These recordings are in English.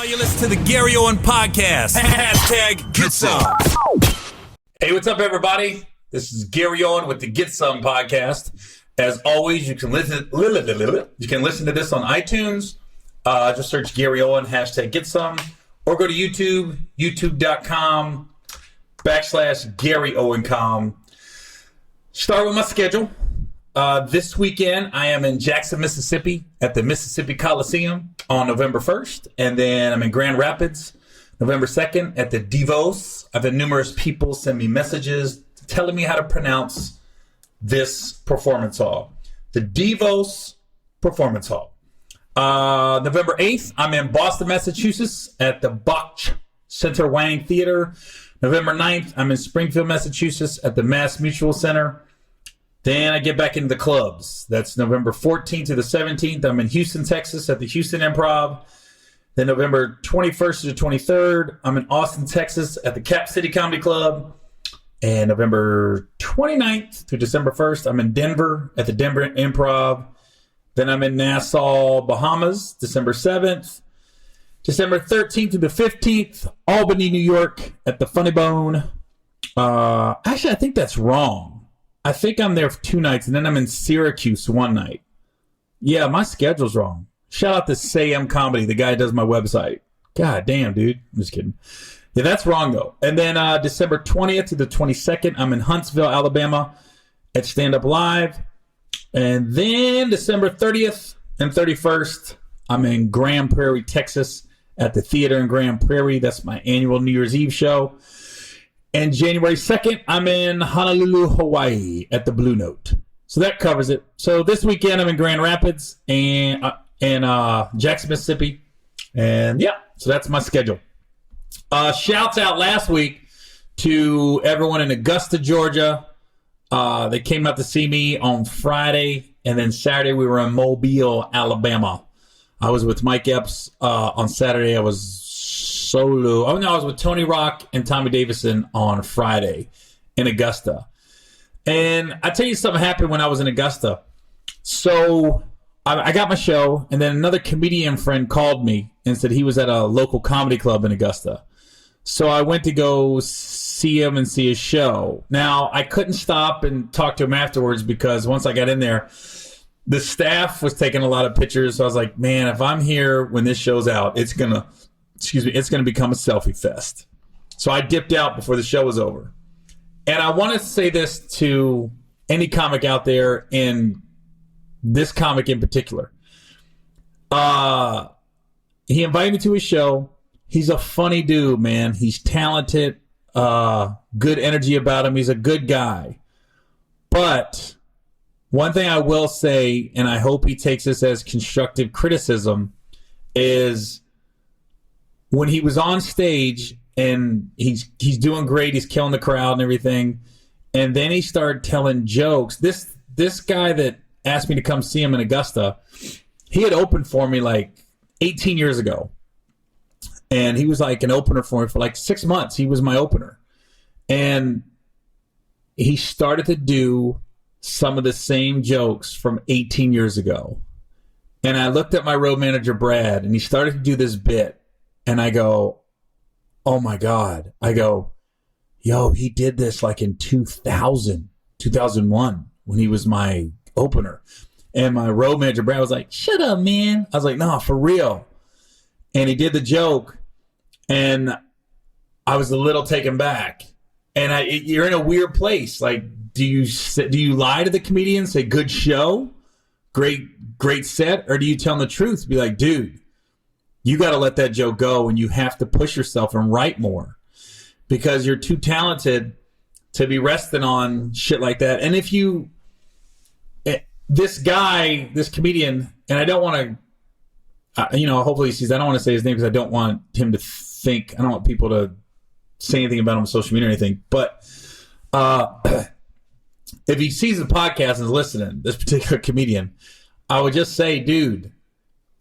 You listen to the Gary Owen Podcast. Hashtag Get Some. Hey, what's up, everybody? This is Gary Owen with the Get Some Podcast. As always, you can listen to this on iTunes. Just search Gary Owen, hashtag Get Some, or go to YouTube, youtube.com/GaryOwenCom. Start with my schedule. This weekend, I am in Jackson, Mississippi at the Mississippi Coliseum on November 1st. And then I'm in Grand Rapids, November 2nd at the Devos. I've had numerous people send me messages telling me how to pronounce this performance hall. The Devos Performance Hall. November 8th, I'm in Boston, Massachusetts at the Bach Center Wang Theater. November 9th, I'm in Springfield, Massachusetts at the Mass Mutual Center. Then I get back into the clubs. That's November 14th to the 17th. I'm in Houston, Texas at the Houston Improv. Then November 21st to the 23rd, I'm in Austin, Texas at the Cap City Comedy Club. And November 29th to December 1st, I'm in Denver at the Denver Improv. Then I'm in Nassau, Bahamas, December 7th. December 13th to the 15th, Albany, New York at the Funny Bone. Actually, I think that's wrong. I think I'm there for 2 nights, and then I'm in Syracuse one night. Yeah, my schedule's wrong. Shout out to Sam Comedy, the guy who does my website. God damn, dude. I'm just kidding. Yeah, that's wrong, though. And then December 20th to the 22nd, I'm in Huntsville, Alabama at Stand Up Live. And then December 30th and 31st, I'm in Grand Prairie, Texas at the Theater in Grand Prairie. That's my annual New Year's Eve show. And January 2nd, I'm in Honolulu, Hawaii at the Blue Note. So that covers it. So this weekend, I'm in Grand Rapids and Jackson, Mississippi. And yeah, so that's my schedule. Shouts out last week to everyone in Augusta, Georgia. They came out to see me on Friday. And then Saturday, we were in Mobile, Alabama. I was with Mike Epps on Saturday. I was solo. Oh, no, I was with Tony Rock and Tommy Davison on Friday in Augusta. And I tell you something happened when I was in Augusta. So I got my show, and then another comedian friend called me and said he was at a local comedy club in Augusta. So I went to go see him and see his show. Now, I couldn't stop and talk to him afterwards because once I got in there, the staff was taking a lot of pictures. So I was like, man, if I'm here when this show's out, it's going to become a selfie fest. So I dipped out before the show was over. And I want to say this to any comic out there, and this comic in particular. He invited me to his show. He's a funny dude, man. He's talented, good energy about him. He's a good guy. But one thing I will say, and I hope he takes this as constructive criticism, is when he was on stage and he's doing great, he's killing the crowd and everything, and then he started telling jokes. This guy that asked me to come see him in Augusta, he had opened for me like 18 years ago, and he was like an opener for me for like 6 months. He was my opener, and he started to do some of the same jokes from 18 years ago. And I looked at my road manager, Brad, and he started to do this bit. And I go, oh my God. I go, yo, he did this like in 2001 when he was my opener. And my road manager, Brad, was like, shut up, man. I was like, no, for real. And he did the joke, and I was a little taken back. And you're in a weird place. Like, do you lie to the comedian, say, good show, great set? Or do you tell them the truth? Be like, dude, you got to let that joke go, and you have to push yourself and write more because you're too talented to be resting on shit like that. And if you, this comedian, and I don't want to, hopefully he sees, I don't want to say his name because I don't want him to think, I don't want people to say anything about him on social media or anything. But if he sees the podcast and is listening, this particular comedian, I would just say, dude,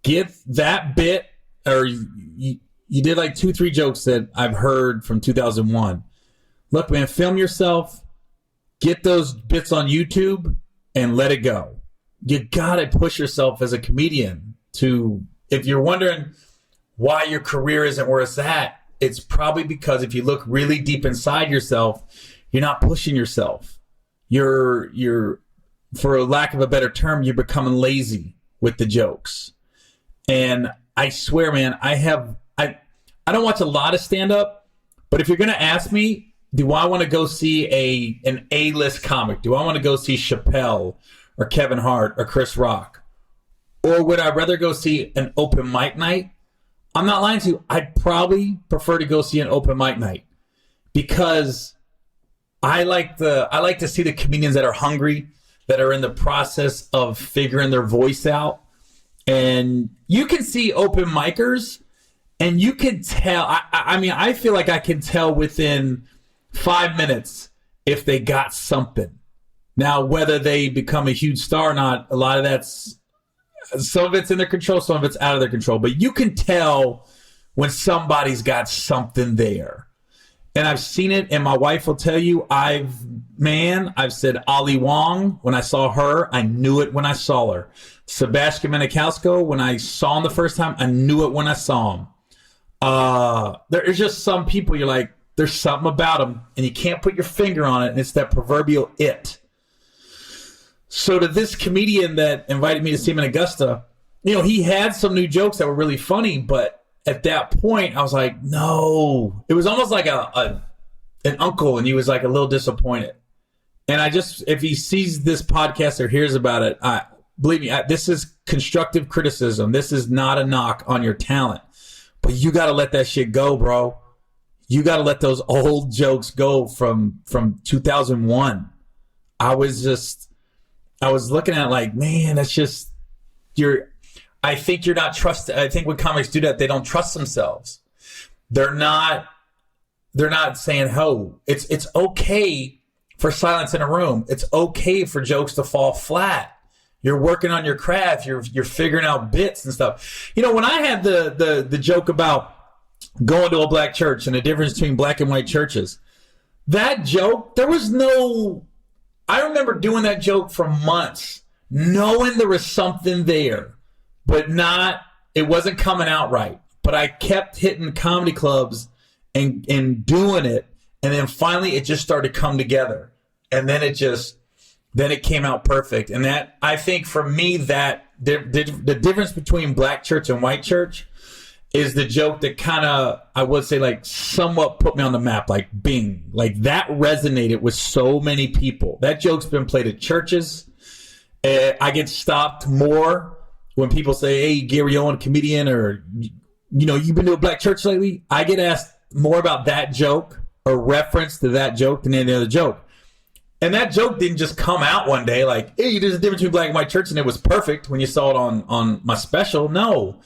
get that bit. Or you did like 2-3 jokes that I've heard from 2001. Look, man, film yourself, get those bits on YouTube, and let it go. You got to push yourself as a comedian to, if you're wondering, why your career isn't where it's at, it's probably because if you look really deep inside yourself, you're not pushing yourself. You're for lack of a better term, you're becoming lazy with the jokes. And I swear, man, I don't watch a lot of stand-up, but if you're going to ask me, do I want to go see an A-list comic? Do I want to go see Chappelle or Kevin Hart or Chris Rock? Or would I rather go see an open mic night? I'm not lying to you. I'd probably prefer to go see an open mic night because I like to see the comedians that are hungry, that are in the process of figuring their voice out. And you can see open micers and you can tell, I feel like I can tell within 5 minutes if they got something. Now, whether they become a huge star or not, a lot of some of it's in their control, some of it's out of their control. But you can tell when somebody's got something there. And I've seen it, and my wife will tell you, I've said Ali Wong. When I saw her, I knew it when I saw her. Sebastian Maniscalco, when I saw him the first time, I knew it when I saw him. There's just some people you're like, there's something about them, and you can't put your finger on it, and it's that proverbial it. So to this comedian that invited me to see him in Augusta, he had some new jokes that were really funny, but at that point, I was like, no. It was almost like an uncle, and he was like a little disappointed. And if he sees this podcast or hears about it, believe me, this is constructive criticism. This is not a knock on your talent. But you got to let that shit go, bro. You got to let those old jokes go from 2001. I was looking at it like, man, that's just, I think you're not trusted. I think when comics do that, they don't trust themselves. They're not saying, oh, it's okay for silence in a room. It's okay for jokes to fall flat. You're working on your craft. You're figuring out bits and stuff. When I had the joke about going to a black church and the difference between black and white churches, that joke, I remember doing that joke for months, knowing there was something there, but it wasn't coming out right. But I kept hitting comedy clubs and doing it. And then finally it just started to come together. And then it came out perfect. And that, I think for me, that the difference between black church and white church is the joke that kind of, I would say, like somewhat put me on the map, like bing. Like that resonated with so many people. That joke's been played at churches. I get stopped more when people say, hey, Gary Owen, comedian, or, you've been to a black church lately? I get asked more about that joke or reference to that joke than any other joke. And that joke didn't just come out one day like, hey, there's a difference between black and white church and it was perfect when you saw it on my special. No,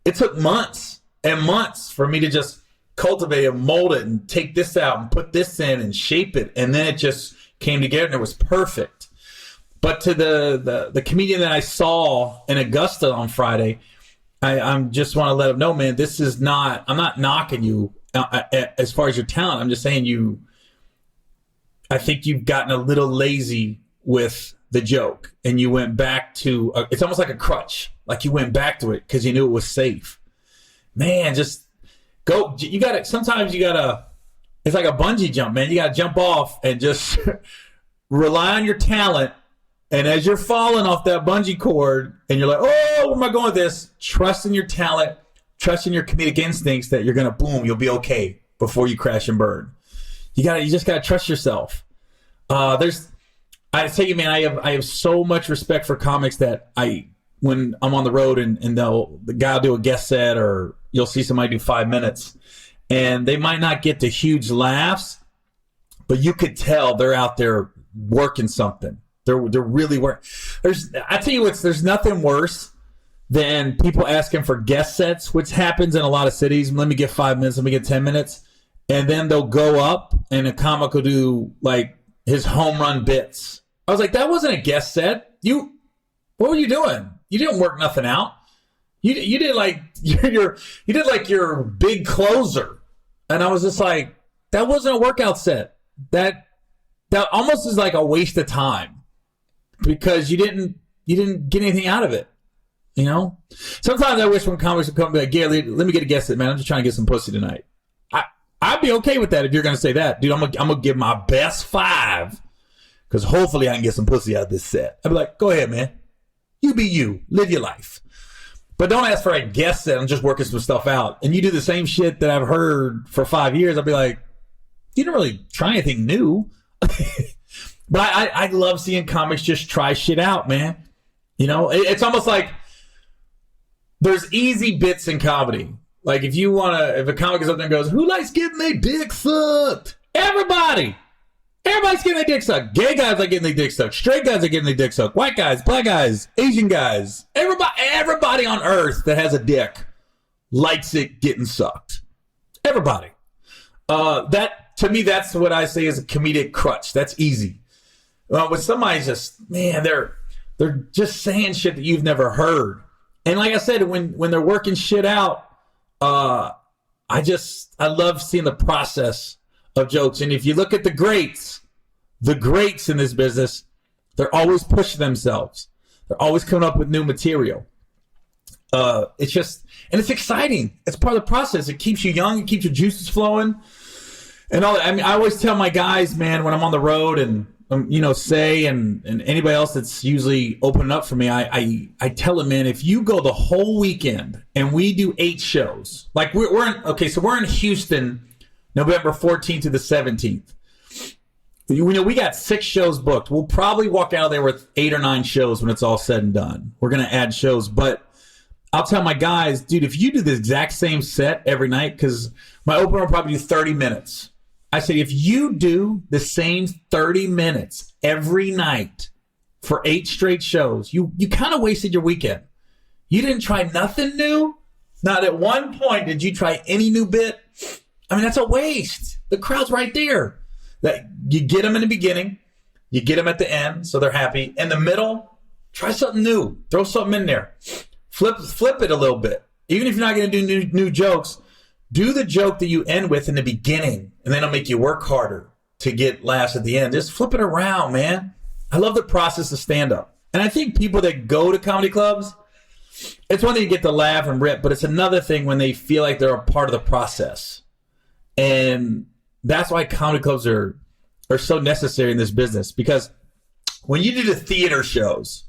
it took months and months for me to just cultivate and mold it and take this out and put this in and shape it. And then it just came together and it was perfect. But to the comedian that I saw in Augusta on Friday, I just want to let him know, man, I'm not knocking you as far as your talent. I'm just saying I think you've gotten a little lazy with the joke and you went back to, it's almost like a crutch. Like you went back to it because you knew it was safe. Man, just go. Sometimes you gotta, it's like a bungee jump, man. You gotta jump off and just rely on your talent. And as you're falling off that bungee cord and you're like, oh, where am I going with this? Trust in your talent, trust in your comedic instincts that you're going to boom, you'll be okay before you crash and burn. You just got to trust yourself. I tell you, man, I have so much respect for comics that when I'm on the road and the guy will do a guest set or you'll see somebody do 5 minutes and they might not get the huge laughs, but you could tell they're out there working something. They're really working. I tell you what, there's nothing worse than people asking for guest sets, which happens in a lot of cities. Let me get 5 minutes. Let me get 10 minutes. And then they'll go up and a comic will do like his home run bits. I was like, that wasn't a guest set. What were you doing? You didn't work nothing out. You did like your big closer. And I was just like, that wasn't a workout set. That almost is like a waste of time because you didn't get anything out of it. You know, sometimes I wish when comics would come and be like, Gary, let me get a guess at man. I'm just trying to get some pussy tonight. I'd be okay with that if you're going to say that. Dude, I'm going to give my best 5 because hopefully I can get some pussy out of this set. I'd be like, go ahead, man. You be you. Live your life. But don't ask for a guess set. I'm just working some stuff out. And you do the same shit that I've heard for 5 years. I'd be like, you didn't really try anything new. But I love seeing comics just try shit out, man. You know, it's almost like there's easy bits in comedy. Like if a comic is up there and goes, who likes getting their dick sucked? Everybody. Everybody's getting their dick sucked. Gay guys are getting their dick sucked. Straight guys are getting their dick sucked. White guys, black guys, Asian guys. Everybody on earth that has a dick likes it getting sucked. Everybody. That to me, that's what I say is a comedic crutch. That's easy. When somebody's just, man, they're just saying shit that you've never heard. And like I said, when they're working shit out, I love seeing the process of jokes. And if you look at the greats in this business, they're always pushing themselves. They're always coming up with new material. It's exciting. It's part of the process. It keeps you young. It keeps your juices flowing. And all that. I mean, I always tell my guys, man, when I'm on the road and Say and anybody else that's usually opening up for me, I tell them, man, if you go the whole weekend and we do 8 shows, like we're in Houston, November 14th to the 17th. We got 6 shows booked. We'll probably walk out of there with 8 or 9 shows when it's all said and done. We're going to add shows, but I'll tell my guys, dude, if you do the exact same set every night, because my opener will probably do 30 minutes. I said, if you do the same 30 minutes every night for 8 straight shows, you kind of wasted your weekend. You didn't try nothing new. Not at one point did you try any new bit. I mean, that's a waste. The crowd's right there. That you get them in the beginning, you get them at the end, so they're happy. In the middle, try something new. Throw something in there. Flip it a little bit. Even if you're not going to do new jokes, do the joke that you end with in the beginning, and then it'll make you work harder to get laughs at the end. Just flip it around, man. I love the process of stand-up. And I think people that go to comedy clubs, it's one thing to get to laugh and rip, but it's another thing when they feel like they're a part of the process. And that's why comedy clubs are so necessary in this business. Because when you do the theater shows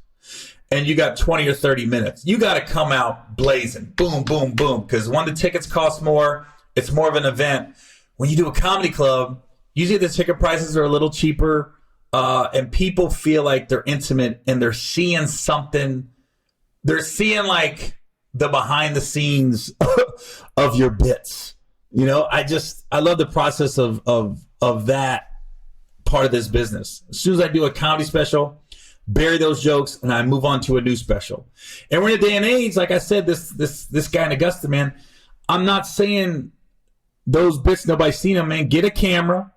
and you got 20 or 30 minutes, you got to come out blazing. Boom, boom, boom. Because one, the tickets cost more. It's more of an event. When you do a comedy club, usually the ticket prices are a little cheaper. And people feel like they're intimate and they're seeing something. They're seeing like the behind the scenes of your bits. You know, I love the process of that part of this business. As soon as I do a comedy special, bury those jokes, and I move on to a new special. And we're in a day and age, like I said, this guy in Augusta, man, I'm not saying those bits, nobody's seen them, man. Get a camera,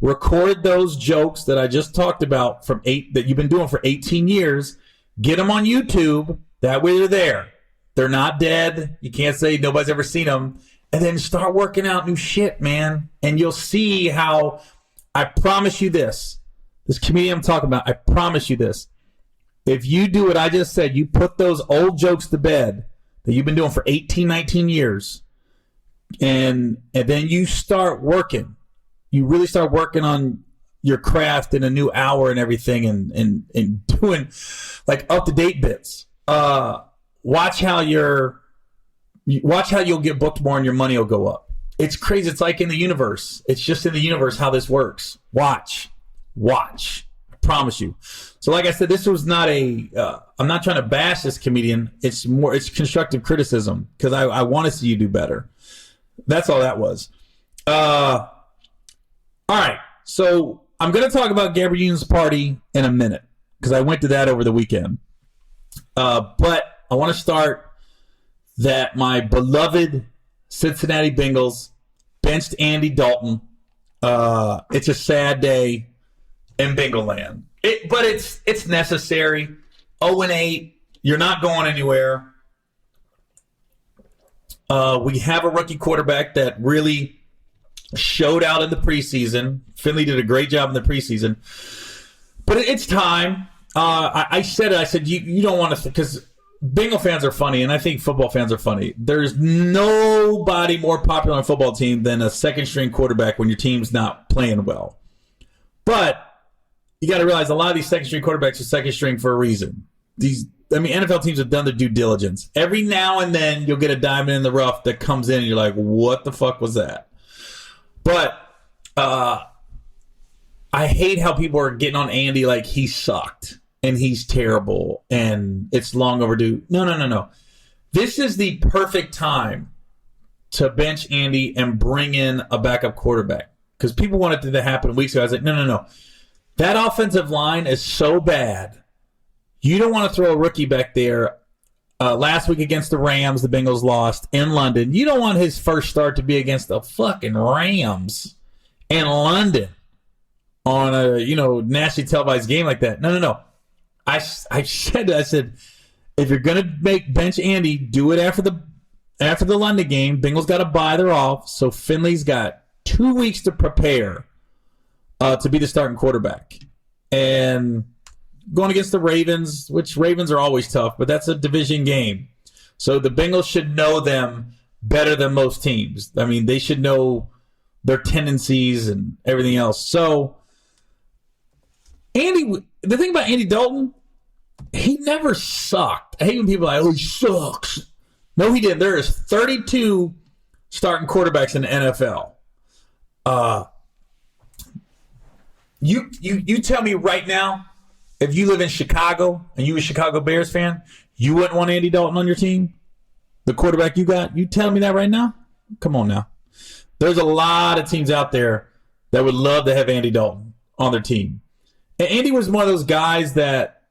record those jokes that I just talked about that you've been doing for 18 years, get them on YouTube. That way they're there. They're not dead. You can't say nobody's ever seen them. And then start working out new shit, man. And you'll see how, I promise you this comedian I'm talking about, I promise you this. If you do what I just said, you put those old jokes to bed that you've been doing for 18, 19 years, and then you start working. You really start working on your craft in a new hour and everything and doing like up-to-date bits. Watch how you'll get booked more and your money will go up. It's crazy. It's like in the universe. It's just in the universe how this works. Watch. I promise you. So like I said, this was not I'm not trying to bash this comedian. It's constructive criticism because I want to see you do better. That's all that was. All right. So I'm going to talk about Gabrielle Union's party in a minute because I went to that over the weekend. But I want to start that my beloved Cincinnati Bengals benched Andy Dalton. It's a sad day in Bengal land. But it's necessary. 0-8. You're not going anywhere. We have a rookie quarterback that really showed out in the preseason. Finley did a great job in the preseason. But it's time. I said you don't want to, because Bengal fans are funny, and I think football fans are funny. There's nobody more popular on a football team than a second-string quarterback when your team's not playing well. But you got to realize a lot of these second-string quarterbacks are second-string for a reason. NFL teams have done their due diligence. Every now and then, you'll get a diamond in the rough that comes in, and you're like, what the fuck was that? But I hate how people are getting on Andy like he sucked. And he's terrible, and it's long overdue. No. This is the perfect time to bench Andy and bring in a backup quarterback. Because people wanted it to happen weeks ago. I was like, no. That offensive line is so bad. You don't want to throw a rookie back there. Last week against the Rams, the Bengals lost in London. You don't want his first start to be against the fucking Rams in London on a nationally televised game like that. No. I said, if you're going to make bench Andy, do it after the London game. Bengals got to buy their off, so Finley's got 2 weeks to prepare to be the starting quarterback. And going against the Ravens, which Ravens are always tough, but that's a division game. So the Bengals should know them better than most teams. I mean, they should know their tendencies and everything else. So the thing about Andy Dalton, he never sucked. I hate when people are like, he sucks. No, he didn't. There is 32 starting quarterbacks in the NFL. You tell me right now, if you live in Chicago and you a Chicago Bears fan, you wouldn't want Andy Dalton on your team? The quarterback you got? You tell me that right now? Come on now. There's a lot of teams out there that would love to have Andy Dalton on their team. And Andy was one of those guys that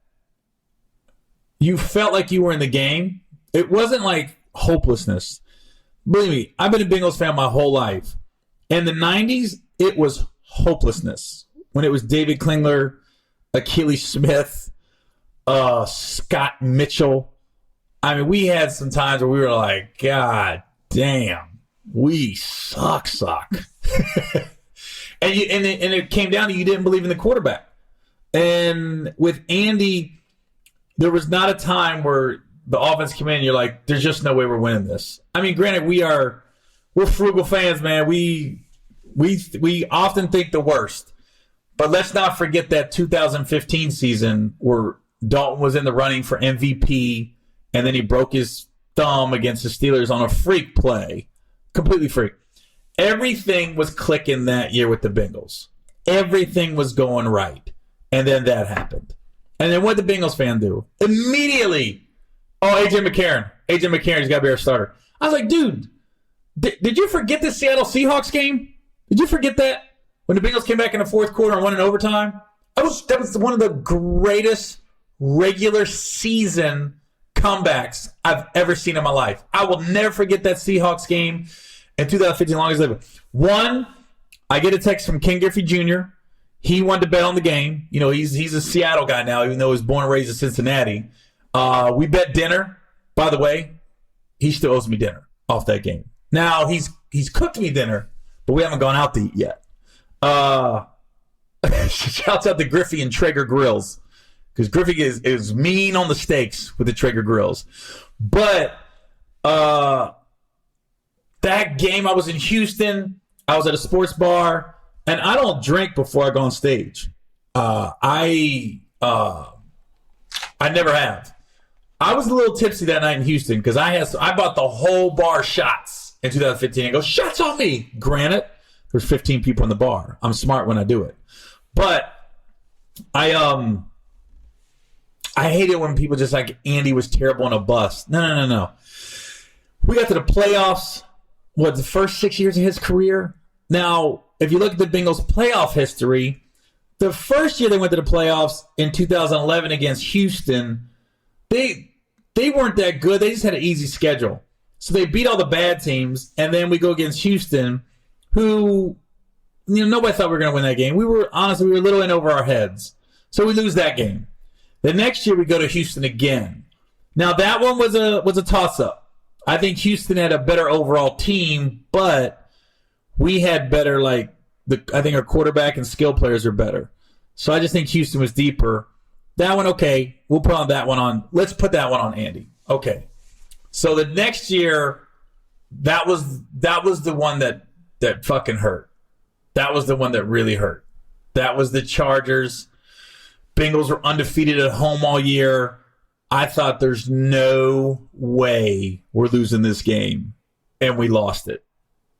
you felt like you were in the game. It wasn't like hopelessness. Believe me, I've been a Bengals fan my whole life. In the 90s, it was hopelessness. When it was David Klingler, Achilles Smith, Scott Mitchell. I mean, we had some times where we were like, God damn, we suck. and it came down to you didn't believe in the quarterback. And with Andy, there was not a time where the offense came in and you're like, there's just no way we're winning this. I mean, granted, we're frugal fans, man. We often think the worst. But let's not forget that 2015 season where Dalton was in the running for MVP, and then he broke his thumb against the Steelers on a freak play. Completely freak. Everything was clicking that year with the Bengals. Everything was going right. And then that happened. And then what did the Bengals fan do? Immediately, A.J. McCarron's got to be our starter. I was like, dude, did you forget the Seattle Seahawks game? Did you forget that? When the Bengals came back in the fourth quarter and won in overtime? That was one of the greatest regular season comebacks I've ever seen in my life. I will never forget that Seahawks game in 2015, long as I live. One, I get a text from Ken Griffey Jr., he wanted to bet on the game. He's a Seattle guy now, even though he was born and raised in Cincinnati. We bet dinner. By the way, he still owes me dinner off that game. Now, he's cooked me dinner, but we haven't gone out to eat yet. Shouts out to Griffey and Traeger Grills, because Griffey is mean on the steaks with the Traeger Grills. But that game, I was in Houston. I was at a sports bar. And I don't drink before I go on stage. I never have. I was a little tipsy that night in Houston because I bought the whole bar shots in 2015. I go, shots on me. Granted, there's 15 people in the bar. I'm smart when I do it. But I hate it when people just like, Andy was terrible on a bus. No. We got to the playoffs, the first 6 years of his career? Now, if you look at the Bengals' playoff history, the first year they went to the playoffs in 2011 against Houston, they weren't that good. They just had an easy schedule. So they beat all the bad teams, and then we go against Houston, who, nobody thought we were going to win that game. We were a little in over our heads. So we lose that game. The next year we go to Houston again. Now that one was a toss-up. I think Houston had a better overall team, but we had better, I think our quarterback and skill players are better. So I just think Houston was deeper. That one, okay. We'll put that one on. Let's put that one on Andy. Okay. So the next year, that was the one that fucking hurt. That was the one that really hurt. That was the Chargers. Bengals were undefeated at home all year. I thought there's no way we're losing this game, and we lost it.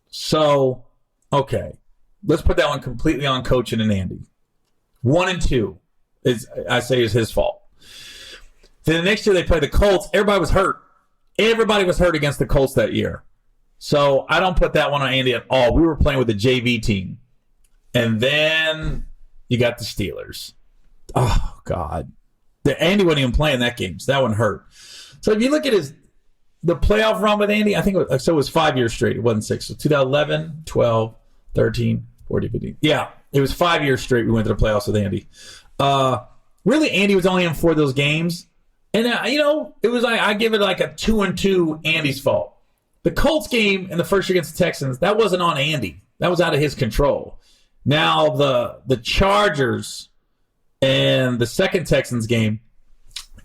So, okay, let's put that one completely on coaching and Andy. 1 and 2 is his fault. Then the next year they played the Colts. Everybody was hurt. Everybody was hurt against the Colts that year. So I don't put that one on Andy at all. We were playing with the JV team. And then you got the Steelers. Oh, God. Andy wasn't even playing that game, so that one hurt. So if you look at the playoff run with Andy, I think it was 5 years straight. It wasn't 6. So 2011, 12, 13, 14, 15. Yeah, it was 5 years straight we went to the playoffs with Andy. Really, Andy was only in 4 of those games. And, it was I give it like a 2-2 Andy's fault. The Colts game in the first year against the Texans, that wasn't on Andy. That was out of his control. Now the Chargers and the second Texans game,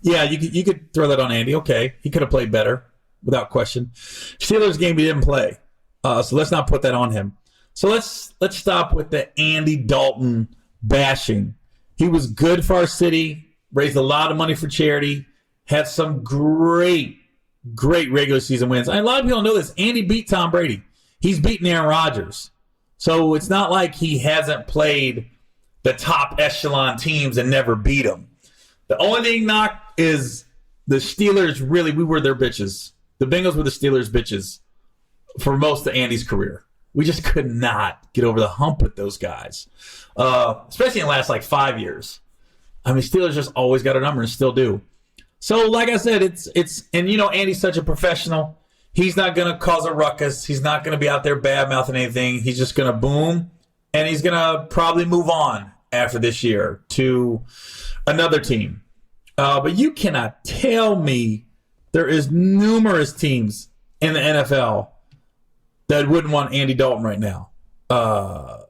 yeah, you could throw that on Andy. Okay, he could have played better, without question. Steelers game he didn't play, so let's not put that on him. So let's stop with the Andy Dalton bashing. He was good for our city, raised a lot of money for charity, had some great regular season wins. And a lot of people don't know this. Andy beat Tom Brady. He's beaten Aaron Rodgers. So it's not like he hasn't played the top echelon teams and never beat them. The only thing knocked is the Steelers. Really, we were their bitches. The Bengals were the Steelers' bitches for most of Andy's career. We just could not get over the hump with those guys, especially in the last 5 years. I mean, Steelers just always got a number and still do. So, like I said, it's Andy's such a professional. He's not going to cause a ruckus. He's not going to be out there bad-mouthing anything. He's just going to boom, and he's going to probably move on after this year to another team. But you cannot tell me there is numerous teams in the NFL that wouldn't want Andy Dalton right now. I'm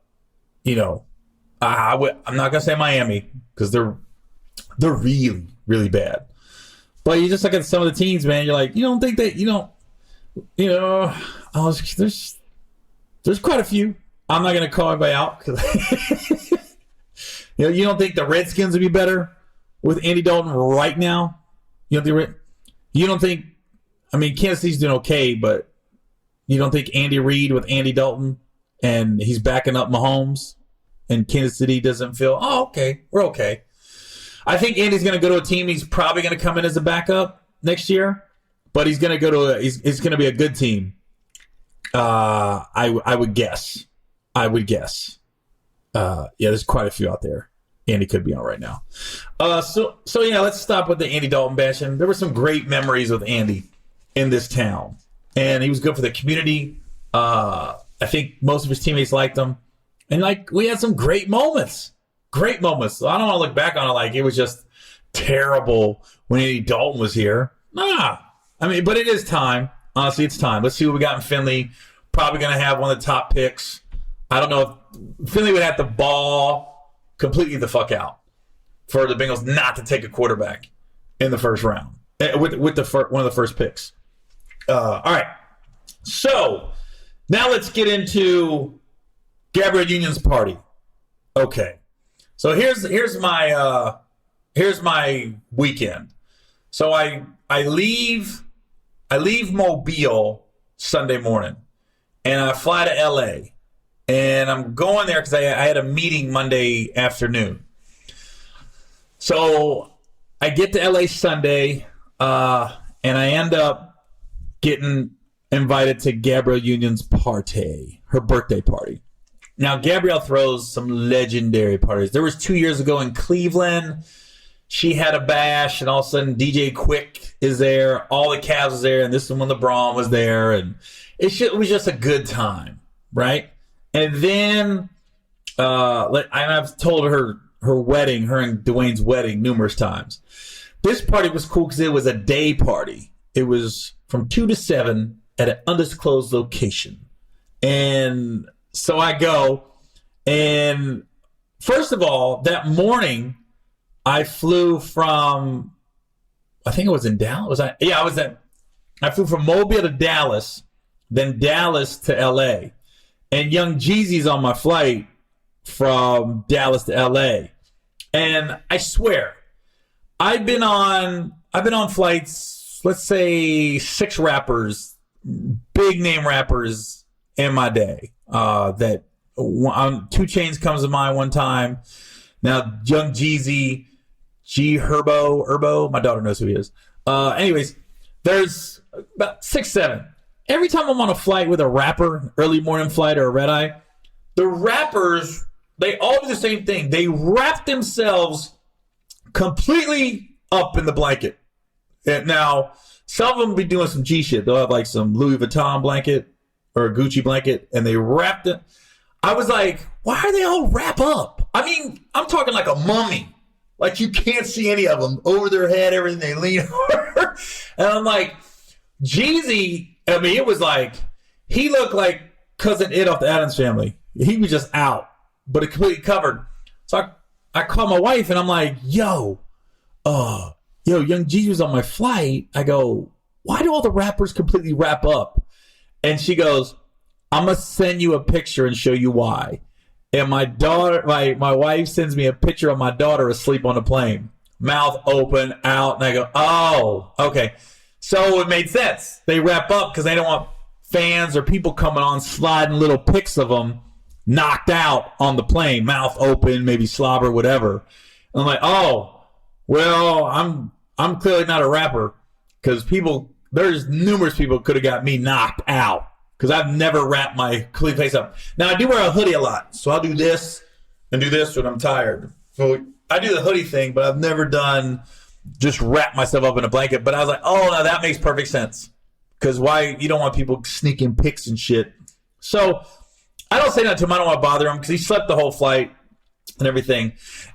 not going to say Miami because they're really, really bad. But you just look at some of the teams, man. You're like, you don't think that, there's quite a few. I'm not going to call anybody out because you don't think the Redskins would be better with Andy Dalton right now? You don't think Kansas City's doing okay, but you don't think Andy Reid with Andy Dalton and he's backing up Mahomes and Kansas City doesn't feel, okay, we're okay. I think Andy's going to go to a team. He's probably going to come in as a backup next year, but he's going to go to it's going to be a good team. I would guess. There's quite a few out there Andy could be on right now. So let's stop with the Andy Dalton bashing. There were some great memories with Andy in this town, and he was good for the community. I think most of his teammates liked him, and we had some great moments. Great moments. So I don't want to look back on it like it was just terrible when Andy Dalton was here. Nah. But it is time. Honestly, it's time. Let's see what we got in Finley. Probably going to have one of the top picks. I don't know if Finley would have to ball completely the fuck out for the Bengals not to take a quarterback in the first round with one of the first picks. All right. So now let's get into Gabrielle Union's party. Okay. So here's my weekend. So I leave Mobile Sunday morning, and I fly to LA, and I'm going there because I had a meeting Monday afternoon. So I get to LA Sunday, and I end up getting invited to Gabrielle Union's party, her birthday party. Now, Gabrielle throws some legendary parties. There was 2 years ago in Cleveland. She had a bash, and all of a sudden DJ Quick is there. All the Cavs was there, and this is when LeBron was there. And it was just a good time, right? And then I've told her wedding, her and Dwayne's wedding numerous times. This party was cool because it was a day party. It was from 2 to 7 at an undisclosed location. And so I go, and first of all, that morning I flew from I think it was in Dallas. I flew from Mobile to Dallas, then Dallas to LA. And Young Jeezy's on my flight from Dallas to LA. And I swear, I've been on flights, let's say 6 rappers, big name rappers in my day. That 2 Chainz comes to mind one time. Now Young Jeezy, G Herbo, my daughter knows who he is. Anyways, there's about 6, 7. Every time I'm on a flight with a rapper, early morning flight or a red eye, the rappers, they all do the same thing. They wrap themselves completely up in the blanket. And now, some of them be doing some G shit. They'll have like some Louis Vuitton blanket or a Gucci blanket, and they wrapped it. I was like, why are they all wrap up? I mean, I'm talking like a mummy. Like you can't see any of them over their head, everything they lean over. And I'm like, Jeezy, I mean, it was like, he looked like Cousin Ed off the Addams Family. He was just out, but it completely covered. So I called my wife and I'm like, yo, Young Jeezy was on my flight. I go, why do all the rappers completely wrap up? And she goes, I'm going to send you a picture and show you why. And my daughter, my wife sends me a picture of my daughter asleep on the plane, mouth open, out. And I go, oh, okay. So it made sense. They wrap up because they don't want fans or people coming on sliding little pics of them knocked out on the plane, mouth open, maybe slobber, whatever. And I'm like, oh, well, I'm clearly not a rapper because there's numerous people who could have got me knocked out. Because I've never wrapped my complete face up. Now, I do wear a hoodie a lot. So I'll do this and do this when I'm tired. So I do the hoodie thing, but I've never done just wrap myself up in a blanket. But I was like, oh, no, that makes perfect sense. Because why? You don't want people sneaking pics and shit. So I don't say that to him. I don't want to bother him because he slept the whole flight and everything.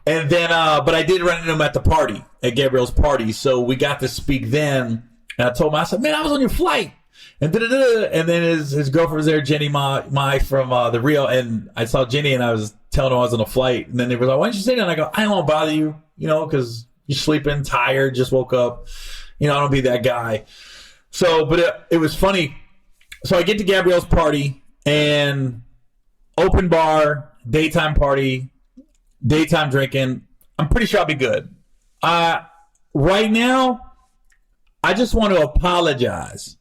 And then, but I did run into him at the party, at Gabrielle's party. So we got to speak then. And I told him, I said, man, I was on your flight. And then his girlfriend was there, Jenny Mai from the Rio, and I saw Jenny and I was telling her I was on a flight, and then they were like, why didn't you say that? And I go, I don't want to bother you, because you're sleeping, tired, just woke up, I don't be that guy. So, but it was funny. So I get to Gabrielle's party and open bar, daytime party, daytime drinking. I'm pretty sure I'll be good. Right now, I just want to apologize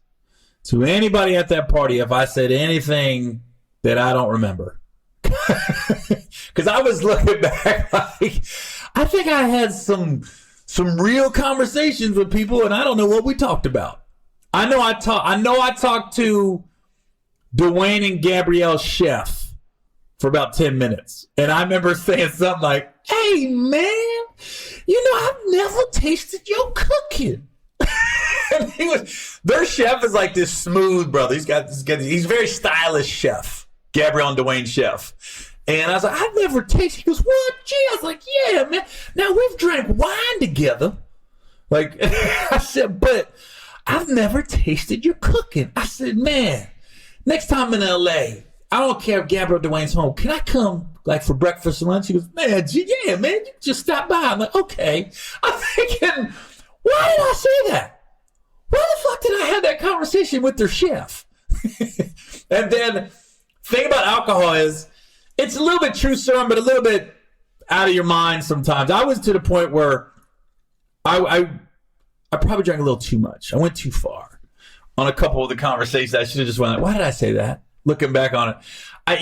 to anybody at that party if I said anything that I don't remember. Because I was looking back like, I think I had some real conversations with people and I don't know what we talked about. I know I talked to Dwayne and Gabrielle Chef for about 10 minutes. And I remember saying something like, hey man, I've never tasted your cooking. Their chef is like this smooth brother. He's a very stylish chef, Gabrielle and Dwayne Chef. And I was like, I've never tasted. He goes, what? Gee, I was like, yeah, man. Now we've drank wine together. Like I said, but I've never tasted your cooking. I said, man, next time in LA, I don't care if Gabrielle Dwayne's home. Can I come like for breakfast or lunch? He goes, man, yeah, man, you just stop by. I'm like, okay. I'm thinking, why did I say that? Why the fuck did I have that conversation with their chef? And then, thing about alcohol is, it's a little bit true serum, but a little bit out of your mind sometimes. I was to the point where I probably drank a little too much. I went too far on a couple of the conversations. I should have just went, why did I say that? Looking back on it. I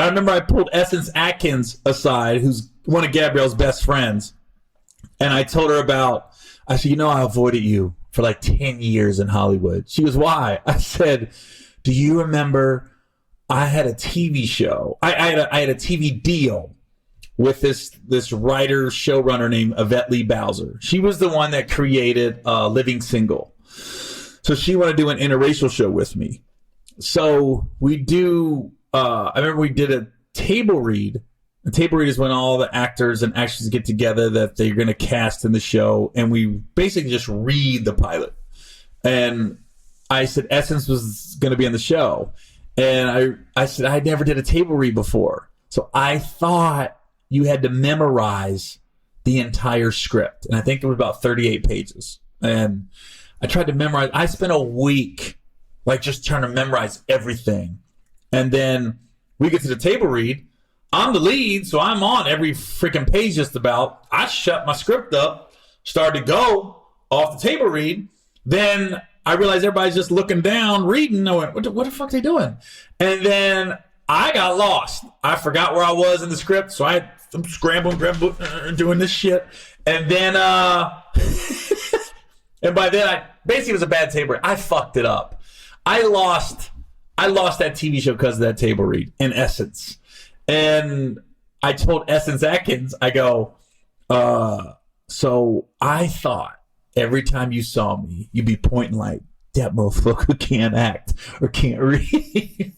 remember I pulled Essence Atkins aside, who's one of Gabrielle's best friends. And I told her I said, I avoided you for like 10 years in Hollywood. She goes, why? I said, do you remember I had a TV show? I had a TV deal with this writer, showrunner named Yvette Lee Bowser. She was the one that created Living Single. So she wanted to do an interracial show with me. So I remember we did a table read. A table read is when all the actors and actresses get together that they're going to cast in the show, and we basically just read the pilot. And I said Essence was going to be on the show, and I said I never did a table read before, so I thought you had to memorize the entire script. And I think it was about 38 pages. And I tried to memorize. I spent a week like just trying to memorize everything. And then we get to the table read. I'm the lead, so I'm on every freaking page just about. I shut my script up, started to go off the table read. Then I realized everybody's just looking down, reading. I went, what the fuck are they doing? And then I got lost. I forgot where I was in the script, so I'm scrambling, doing this shit. And then, and by then, basically it was a bad table read. I fucked it up. I lost that TV show because of that table read, in essence. And I told Essence Atkins, I go, so I thought every time you saw me, you'd be pointing like, that motherfucker can't act or can't read.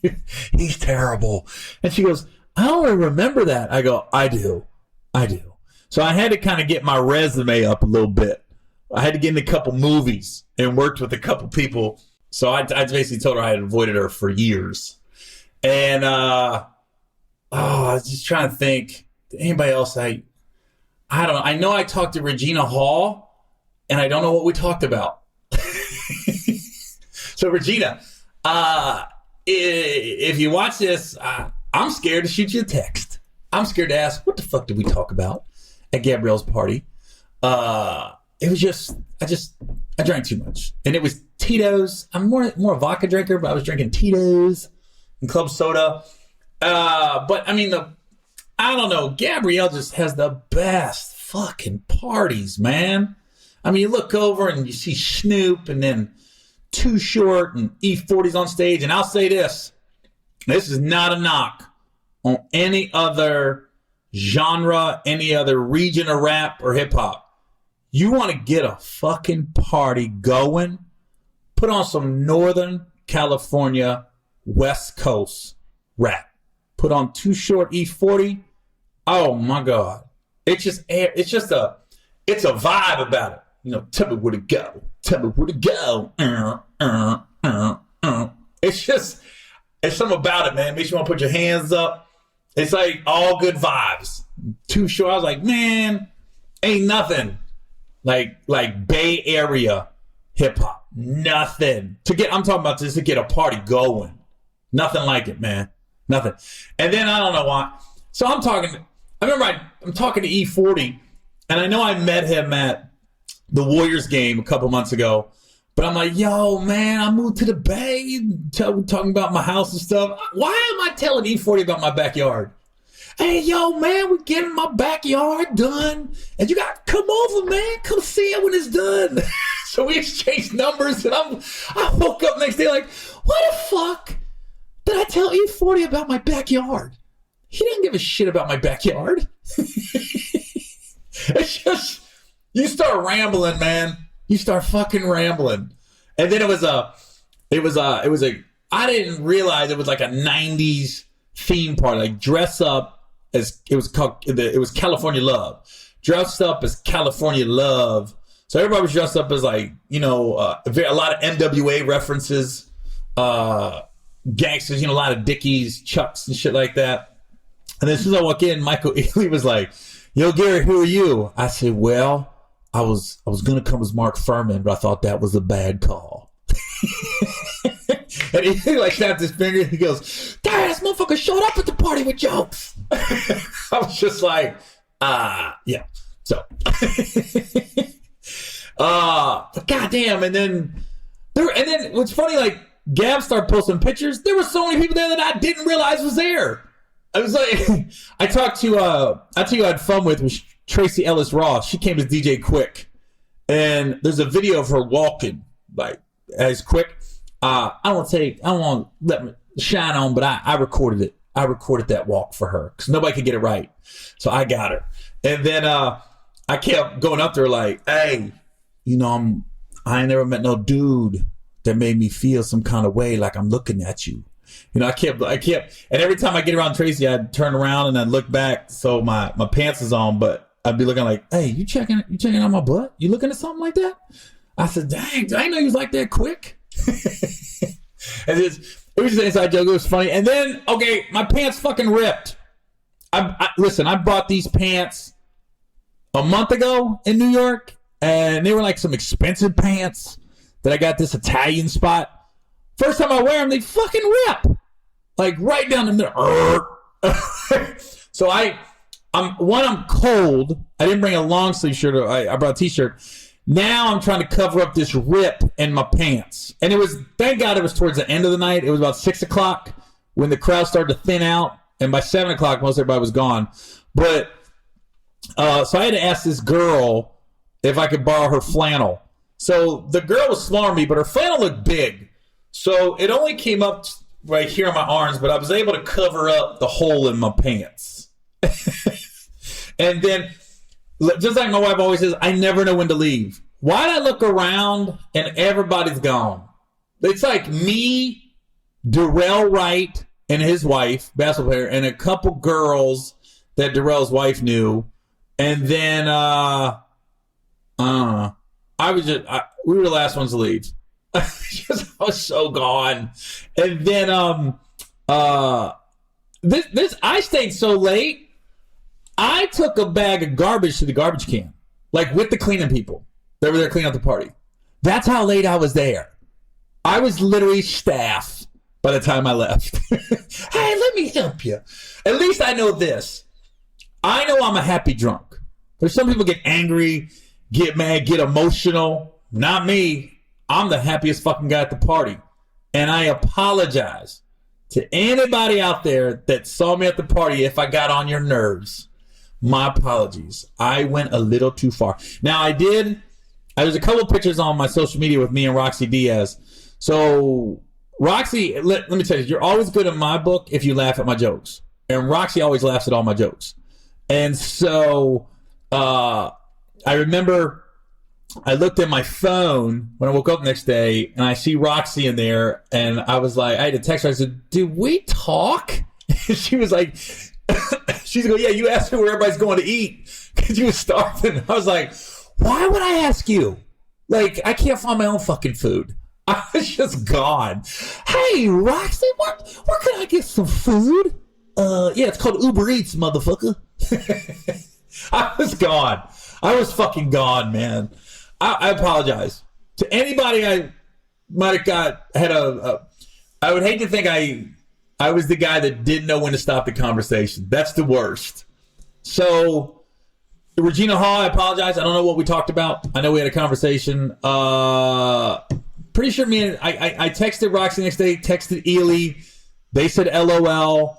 He's terrible. And she goes, I don't really remember that. I go, I do. So I had to kind of get my resume up a little bit. I had to get in a couple movies and worked with a couple people. So I basically told her I had avoided her for years. And, I was just trying to think. Anybody else? I don't know. I know I talked to Regina Hall, and I don't know what we talked about. So Regina, if you watch this, I'm scared to shoot you a text. I'm scared to ask, what the fuck did we talk about at Gabrielle's party? It was just, I drank too much. And it was Tito's. I'm more a vodka drinker, but I was drinking Tito's and club soda. But I mean, I don't know. Gabrielle just has the best fucking parties, man. I mean, you look over and you see Snoop and then Too Short and E40's on stage. And I'll say this is not a knock on any other genre, any other region of rap or hip hop. You want to get a fucking party going, put on some Northern California, West Coast rap. Put on Too Short, E40. Oh my God. It's a vibe about it. You know, tell me where to go. Tell me where to go. It's something about it, man. Makes you want to put your hands up. It's like all good vibes. Too Short. I was like, man, ain't nothing like Bay Area hip hop. Nothing. I'm talking about this to get a party going. Nothing like it, man. Nothing. And then I don't know why. So I'm talking to E40, and I know I met him at the Warriors game a couple months ago, but I'm like, yo, man, I moved to the Bay, talking about my house and stuff. Why am I telling E40 about my backyard? Hey, yo, man, we're getting my backyard done, and you got to come over, man. Come see it when it's done. So we exchanged numbers, and I woke up next day like, what the fuck did I tell E40 about my backyard? He didn't give a shit about my backyard. It's just, you start rambling, man. You start fucking rambling. And then I didn't realize it was like a 90s theme party, like dress up as, it was California Love. Dressed up as California Love. So everybody was dressed up as like, you know, a lot of NWA references, gangsters, you know, a lot of Dickies, Chucks and shit like that. And then as soon as I walk in, Michael Ealy was like, yo, Gary, who are you? I said, well, I was going to come as Mark Furman, but I thought that was a bad call. And he like snapped his finger. He goes, damn, this motherfucker showed up at the party with jokes. I was just like, yeah. So, but goddamn. And then what's funny, like Gab started posting pictures. There were so many people there that I didn't realize was there. I was like, I tell you I had fun with was Tracy Ellis Ross. She came as DJ Quick. And there's a video of her walking, like, as Quick. I don't want to let me shine on, but I recorded it. I recorded that walk for her because nobody could get it right. So I got her. And then I kept going up to her like, hey, you know, I ain't never met no dude that made me feel some kind of way like I'm looking at you. You know, I kept, and every time I get around Tracy, I'd turn around and I'd look back so my pants is on, but I'd be looking like, hey, you checking out my butt? You looking at something like that? I said, dang, I didn't know you was like that quick. And it was just an inside joke. It was funny. And then, okay, my pants fucking ripped. Listen, I bought these pants a month ago in New York, and they were like some expensive pants that I got this Italian spot. First time I wear them, they fucking rip. Like right down the middle. So I'm cold. I didn't bring a long sleeve shirt. I brought a t-shirt. Now I'm trying to cover up this rip in my pants. And it was, thank God it was towards the end of the night. It was about 6 o'clock when the crowd started to thin out. And by 7 o'clock, most everybody was gone. But, so I had to ask this girl if I could borrow her flannel. So the girl was smaller than me, but her flannel looked big. So it only came up right here on my arms, but I was able to cover up the hole in my pants. And then, just like my wife always says, I never know when to leave. Why'd I look around and everybody's gone? It's like me, Darrell Wright and his wife, basketball player, and a couple girls that Darrell's wife knew. And then, I don't know. We were the last ones to leave. I was so gone. And then, I stayed so late. I took a bag of garbage to the garbage can, like with the cleaning people. They were there cleaning up the party. That's how late I was there. I was literally staff by the time I left. Hey, let me help you. At least I know this. I know I'm a happy drunk. There's some people get angry, get mad, get emotional. Not me. I'm the happiest fucking guy at the party. And I apologize to anybody out there that saw me at the party if I got on your nerves. My apologies. I went a little too far. Now, there's a couple pictures on my social media with me and Roxy Diaz. So, Roxy, let me tell you, you're always good in my book if you laugh at my jokes. And Roxy always laughs at all my jokes. And so, I remember I looked at my phone when I woke up the next day, and I see Roxy in there, and I was like, I had to text her. I said, did we talk? And she was like, she's going, yeah, you asked me where everybody's going to eat because you were starving. I was like, why would I ask you? Like, I can't find my own fucking food. I was just gone. Hey, Roxy, where can I get some food? Yeah, it's called Uber Eats, motherfucker. I was gone. I was fucking gone, man. I apologize to anybody I might have I would hate to think I was the guy that didn't know when to stop the conversation. That's the worst. So, Regina Hall, I apologize. I don't know what we talked about. I know we had a conversation. Pretty sure I texted Roxy the next day, texted Ely. They said LOL.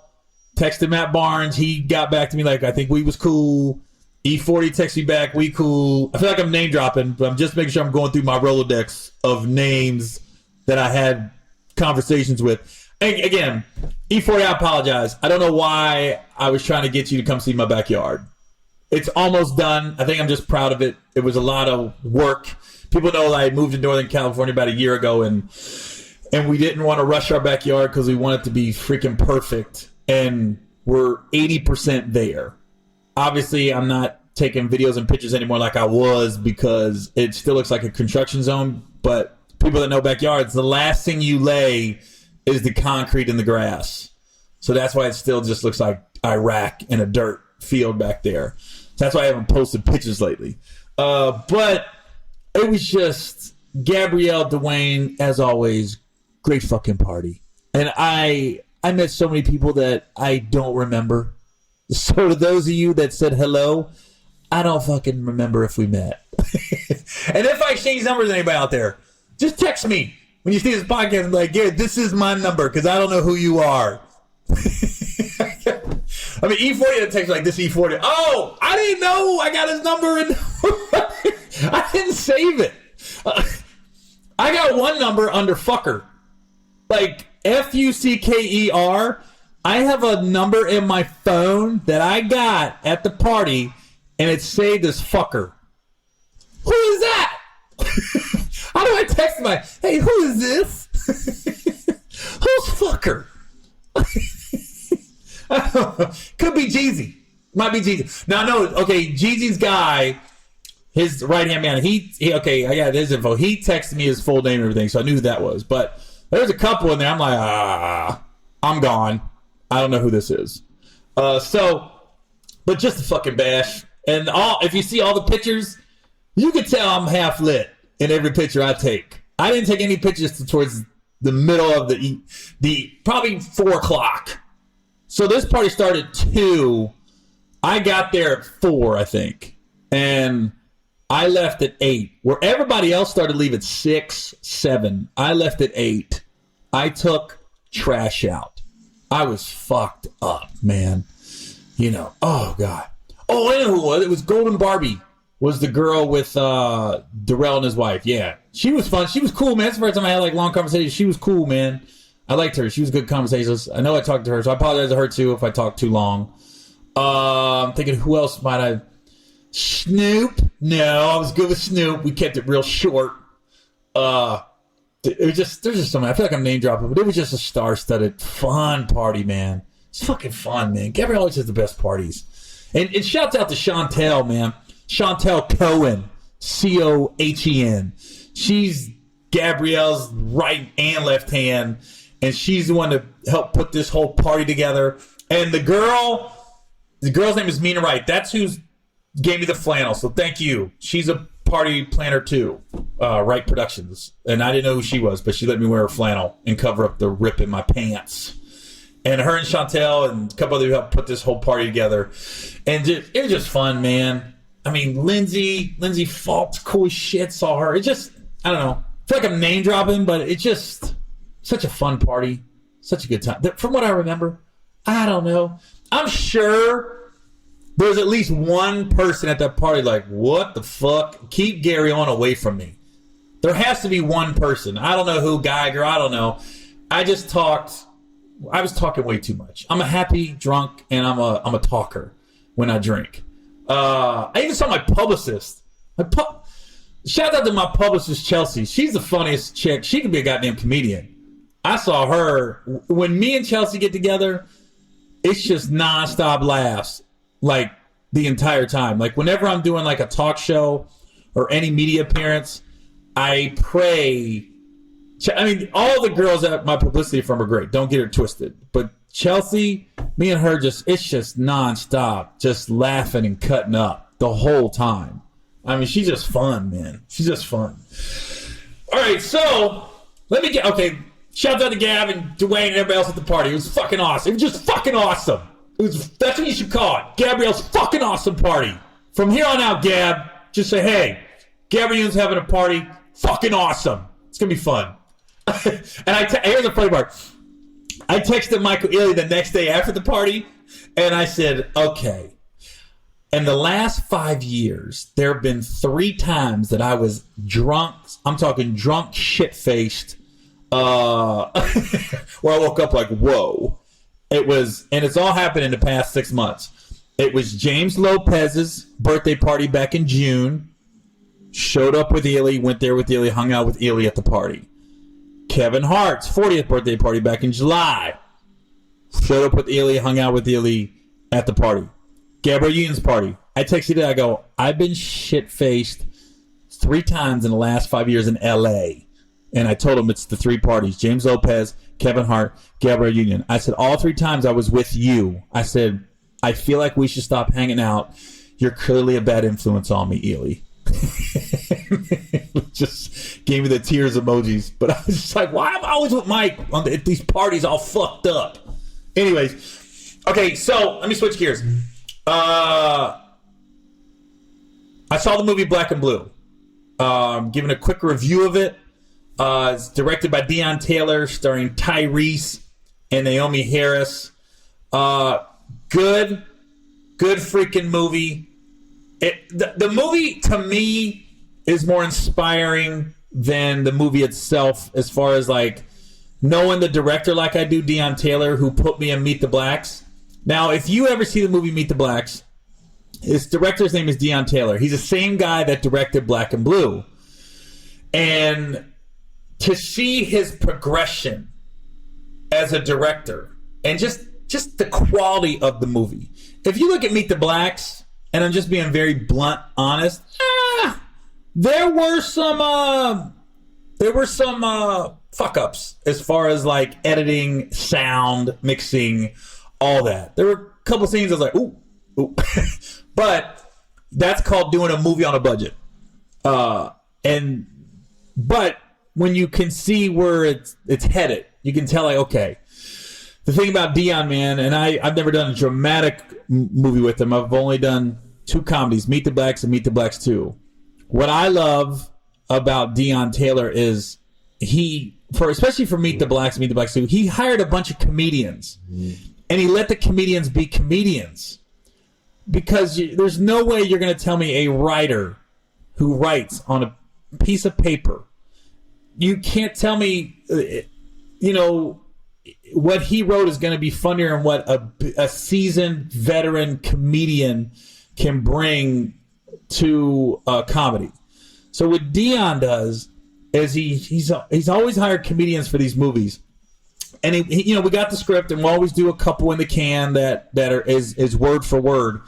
Texted Matt Barnes. He got back to me like, I think we was cool. E40 texted me back, we cool. I feel like I'm name dropping, but I'm just making sure I'm going through my Rolodex of names that I had conversations with. And again, E40, I apologize. I don't know why I was trying to get you to come see my backyard. It's almost done. I think I'm just proud of it. It was a lot of work. People know that I moved to Northern California about a year ago, and we didn't want to rush our backyard because we want it to be freaking perfect. And we're 80% there. Obviously, I'm not taking videos and pictures anymore like I was because it still looks like a construction zone. But people that know backyards, the last thing you lay is the concrete and the grass. So that's why it still just looks like Iraq in a dirt field back there. So that's why I haven't posted pictures lately. But it was just Gabrielle, Dwayne, as always, great fucking party. And I met so many people that I don't remember. So to those of you that said hello, I don't fucking remember if we met. And if I exchange numbers with anybody out there, just text me when you see this podcast and be like, Gary, this is my number because I don't know who you are. I mean, E40 that text like this E40. Oh, I didn't know I got his number and I didn't save it. I got one number under fucker. Like Fucker. I have a number in my phone that I got at the party, and it's saved as fucker. Who is that? How do I text hey, who is this? Who's fucker? Could be Jeezy. Might be Jeezy. Now, no, okay, Jeezy's guy, his right-hand man, he okay, I got his info. He texted me his full name and everything, so I knew who that was. But there's a couple in there. I'm like, I'm gone. I don't know who this is. But just a fucking bash. And if you see all the pictures, you can tell I'm half lit in every picture I take. I didn't take any pictures towards the middle of the probably 4 o'clock. So this party started at 2. I got there at 4, I think. And I left at 8. Where everybody else started leaving at 6, 7. I left at 8. I took trash out. I was fucked up, man. You know, oh, God. Oh, I know who it was. It was Golden Barbie. Was the girl with Darrell and his wife. Yeah. She was fun. She was cool, man. That's the first time I had like long conversations. She was cool, man. I liked her. She was a good conversationalist. I know I talked to her, so I apologize to her too if I talked too long. I'm thinking who else might I... Snoop? No, I was good with Snoop. We kept it real short. It was just, there's just something. I feel like I'm name dropping, but it was just a star-studded, fun party, man. It's fucking fun, man. Gabrielle always has the best parties. And shouts out to Chantel, man. Chantel Cohen, Cohen. She's Gabrielle's right and left hand, and she's the one that helped put this whole party together. And the girl's name is Mina Wright. That's who gave me the flannel, so thank you. She's a party planner too, Wright Productions. And I didn't know who she was, but she let me wear her flannel and cover up the rip in my pants. And her and Chantel and a couple other people helped put this whole party together. And it was just fun, man. I mean, Lindsay Falk's cool as shit. Saw her. It just, I don't know. I feel like I'm name dropping, but it's just such a fun party. Such a good time. From what I remember, I don't know. I'm sure there's at least one person at that party like, what the fuck? Keep Gary on away from me. There has to be one person. I don't know who, guy, girl, I don't know. I was talking way too much. I'm a happy drunk, and I'm a talker when I drink. I even saw my publicist. Shout out to my publicist, Chelsea. She's the funniest chick. She could be a goddamn comedian. I saw her. When me and Chelsea get together, it's just nonstop laughs, like the entire time. Like whenever I'm doing like a talk show or any media appearance, I pray. I mean, all the girls at my publicity firm are great. Don't get it twisted. But Chelsea, me and her it's just nonstop, just laughing and cutting up the whole time. I mean, she's just fun, man. She's just fun. All right, so okay. Shout out to Gab and Dwayne and everybody else at the party. It was fucking awesome. It was just fucking awesome. That's what you should call it. Gabrielle's fucking awesome party. From here on out, Gab, just say, hey, Gabrielle's having a party. Fucking awesome. It's going to be fun. And here's the funny part. I texted Michael Ealy the next day after the party, and I said, okay, in the last 5 years, there have been 3 times that I was drunk. I'm talking drunk, shit-faced, where I woke up like, whoa. And it's all happened in the past 6 months. It was James Lopez's birthday party back in June. Showed up with Ealy, went there with Ealy, hung out with Ealy at the party. Kevin Hart's 40th birthday party back in July. Showed up with Ealy, hung out with Ealy at the party. Gabrielle Union's party. I texted it, I go, I've been shit-faced 3 times in the last 5 years in L.A. And I told him it's the 3 parties. James Lopez, Kevin Hart, Gabrielle Union. I said, all 3 times I was with you. I said, I feel like we should stop hanging out. You're clearly a bad influence on me, Ealy. Just gave me the tears emojis. But I was just like, why am I always with Mike at these parties all fucked up? Anyways. Okay, so let me switch gears. I saw the movie Black and Blue. Giving a quick review of it. It's directed by Deon Taylor, starring Tyrese and Naomi Harris. Good freaking movie. The movie, to me, is more inspiring than the movie itself, as far as like knowing the director like I do, Deon Taylor, who put me in Meet the Blacks. Now, if you ever see the movie Meet the Blacks, his director's name is Deon Taylor. He's the same guy that directed Black and Blue. And to see his progression as a director and just the quality of the movie. If you look at Meet the Blacks, and I'm just being very blunt, honest, there were some fuck-ups as far as like editing, sound, mixing, all that. There were a couple scenes I was like, ooh. But that's called doing a movie on a budget. But when you can see where it's headed, you can tell, like, okay. The thing about Dion, man, and I've never done a dramatic movie with him. I've only done 2 comedies, Meet the Blacks and Meet the Blacks 2. What I love about Dion Taylor is especially for Meet the Blacks and Meet the Blacks 2, he hired a bunch of comedians. And he let the comedians be comedians. Because there's no way you're going to tell me a writer who writes on a piece of paper, you can't tell me, what he wrote is going to be funnier than what a seasoned veteran comedian can bring to a comedy. So what Dion does is he's always hired comedians for these movies. And we got the script, and we'll always do a couple in the can that is word for word.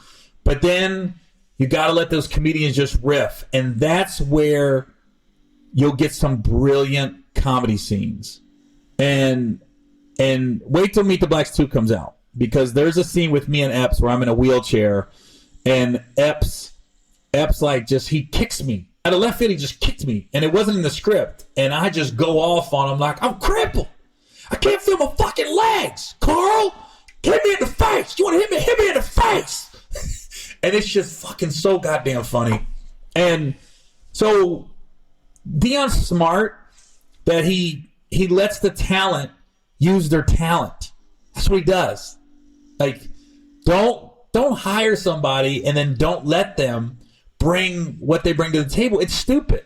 But then you got to let those comedians just riff, and that's where you'll get some brilliant comedy scenes. And wait till Meet the Blacks 2 comes out, because there's a scene with me and Epps where I'm in a wheelchair, and Epps he kicks me out of left field. He just kicked me, and it wasn't in the script, and I just go off on him like, I'm crippled. I can't feel my fucking legs. Carl, hit me in the face. You want to hit me? Hit me in the face. And it's just fucking so goddamn funny. And so Dion's smart that he lets the talent use their talent. That's what he does. Like, don't hire somebody and then don't let them bring what they bring to the table. It's stupid.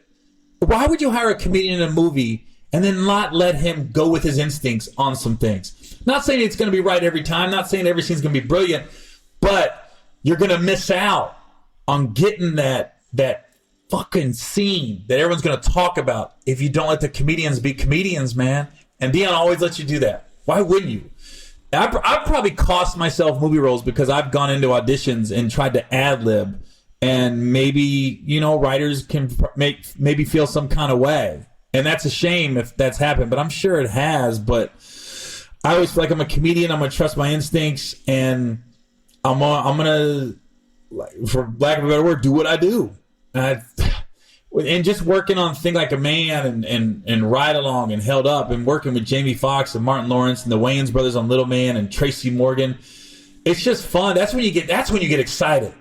Why would you hire a comedian in a movie and then not let him go with his instincts on some things? Not saying it's going to be right every time. Not saying every scene's going to be brilliant. But you're going to miss out on getting that fucking scene that everyone's going to talk about if you don't let the comedians be comedians, man. And Dion always lets you do that. Why wouldn't you? I've probably cost myself movie roles because I've gone into auditions and tried to ad-lib. And maybe, writers can maybe feel some kind of way. And that's a shame if that's happened. But I'm sure it has. But I always feel like I'm a comedian. I'm going to trust my instincts. And I'm going to, for lack of a better word, do what I do. And just working on Think Like a Man and Ride Along and Held Up, and working with Jamie Foxx and Martin Lawrence and the Wayans brothers on Little Man and Tracy Morgan. It's just fun. That's when you get excited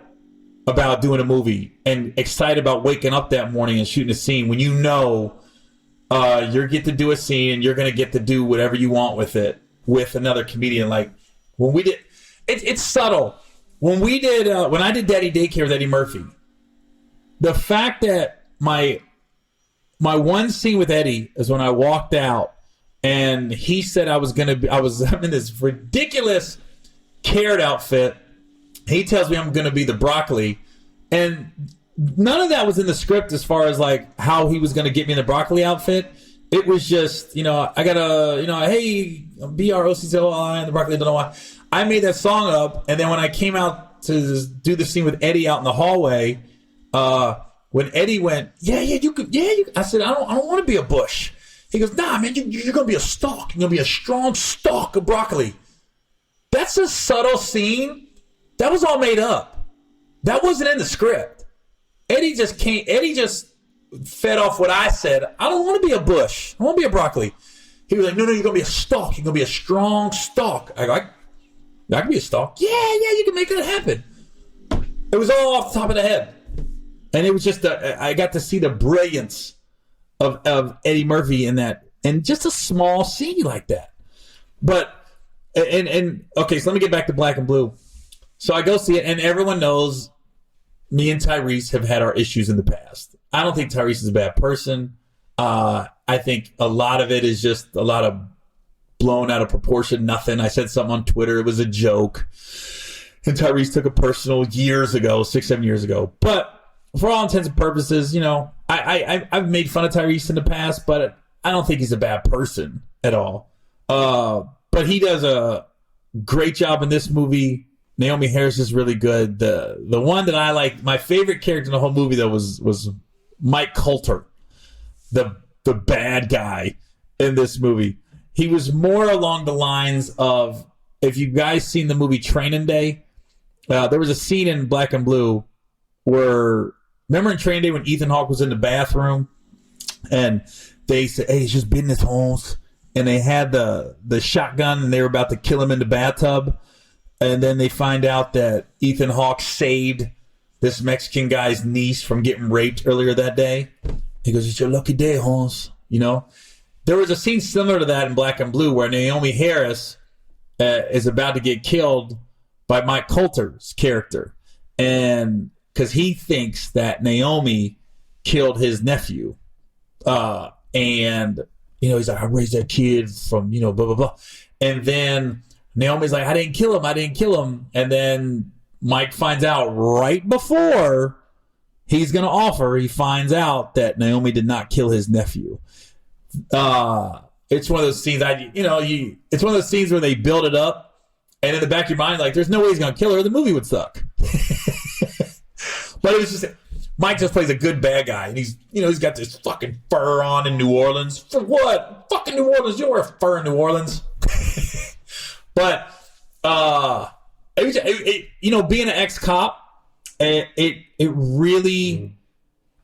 about doing a movie and excited about waking up that morning and shooting a scene when you get to do a scene and you're going to get to do whatever you want with it with another comedian. Like when we did, it's subtle. When I did Daddy Daycare with Eddie Murphy, the fact that my one scene with Eddie is when I walked out and he said I'm in this ridiculous carrot outfit. He tells me I'm going to be the broccoli, and none of that was in the script as far as like how he was going to get me in the broccoli outfit. It was just, I got hey, BROCCOI and the broccoli, don't know why. I made that song up, and then when I came out to do the scene with Eddie out in the hallway, when Eddie went, you could. I said, I don't want to be a bush. He goes, nah, man, you're going to be a stalk. You're going to be a strong stalk of broccoli. That's a subtle scene. That was all made up. That wasn't in the script. Eddie just fed off what I said. I don't want to be a bush. I want to be a broccoli. He was like, no, you're going to be a stalk. You're going to be a strong stalk. I go, I can be a stalk. Yeah, you can make that happen. It was all off the top of the head. And it was just, I got to see the brilliance of Eddie Murphy in that, and just a small scene like that. But, okay, so let me get back to Black and Blue. So I go see it, and everyone knows me and Tyrese have had our issues in the past. I don't think Tyrese is a bad person. I think a lot of it is just a lot of blown out of proportion, nothing. I said something on Twitter. It was a joke. And Tyrese took it personal 6-7 years ago. But for all intents and purposes, I've made fun of Tyrese in the past, but I don't think he's a bad person at all. But he does a great job in this movie. Naomi Harris is really good. The one that I like, my favorite character in the whole movie, though, was Mike Coulter, the bad guy in this movie. He was more along the lines of, if you guys seen the movie Training Day, there was a scene in Black and Blue were, remember in Training Day when Ethan Hawke was in the bathroom and they said, hey, it's just business, Holmes. And they had the shotgun and they were about to kill him in the bathtub. And then they find out that Ethan Hawke saved this Mexican guy's niece from getting raped earlier that day. He goes, it's your lucky day, Holmes. You know, there was a scene similar to that in Black and Blue where Naomi Harris is about to get killed by Mike Coulter's character. And because he thinks that Naomi killed his nephew. And, you know, he's like, I raised that kid from, you know, blah, blah, blah. And then Naomi's like, I didn't kill him. And then Mike finds out right before he's going to offer, he finds out that Naomi did not kill his nephew. It's one of those scenes, it's one of those scenes where they build it up and in the back of your mind, like, there's no way he's going to kill her. The movie would suck. But it was just, Mike just plays a good bad guy. And he's got this fucking fur on in New Orleans. For what? Fucking New Orleans. You don't wear fur in New Orleans. But, being an ex-cop, it really,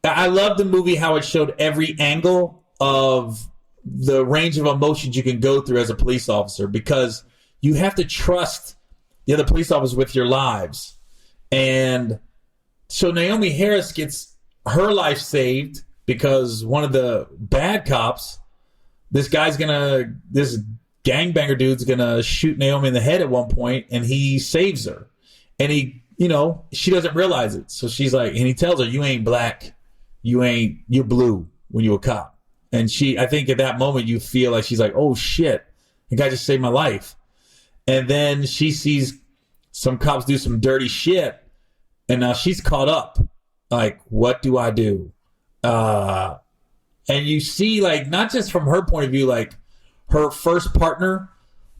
I love the movie how it showed every angle of the range of emotions you can go through as a police officer, because you have to trust the other police officers with your lives. And so Naomi Harris gets her life saved because one of the bad cops, this gangbanger dude's gonna shoot Naomi in the head at one point, and he saves her. And she doesn't realize it. So she's like, and he tells her, you ain't black, you're blue when you're a cop. And I think at that moment you feel like she's like, oh shit, the guy just saved my life. And then she sees some cops do some dirty shit, and now she's caught up. Like, what do I do? And you see, like, not just from her point of view, like her first partner,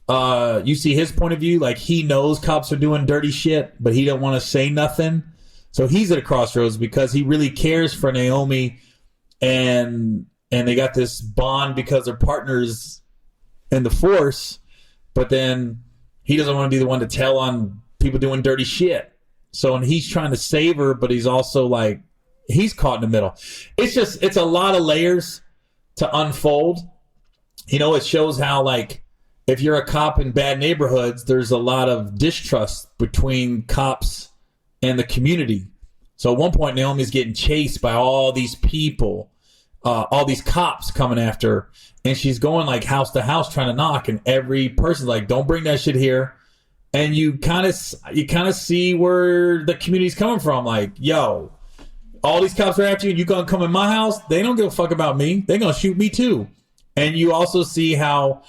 you see his point of view, like he knows cops are doing dirty shit, but he don't want to say nothing. So he's at a crossroads because he really cares for Naomi, and they got this bond because they're partners in the force, but then he doesn't want to be the one to tell on people doing dirty shit. So, and he's trying to save her, but he's also like, he's caught in the middle. It's a lot of layers to unfold. It shows how, like, if you're a cop in bad neighborhoods, there's a lot of distrust between cops and the community. So at one point, Naomi's getting chased by all these people, all these cops coming after her, and she's going like house to house trying to knock, and every person's like, don't bring that shit here. And you kind of see where the community's coming from. Like, yo, all these cops are after you, and you gonna come in my house? They don't give a fuck about me. They gonna shoot me too. And you also see how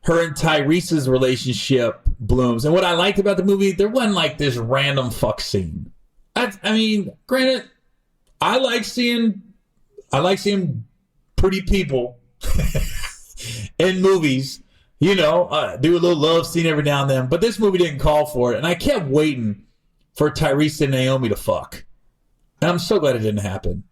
her and Tyrese's relationship blooms. And what I liked about the movie, there wasn't like this random fuck scene. I mean, granted, I like seeing pretty people in movies, do a little love scene every now and then. But this movie didn't call for it. And I kept waiting for Tyrese and Naomi to fuck. And I'm so glad it didn't happen.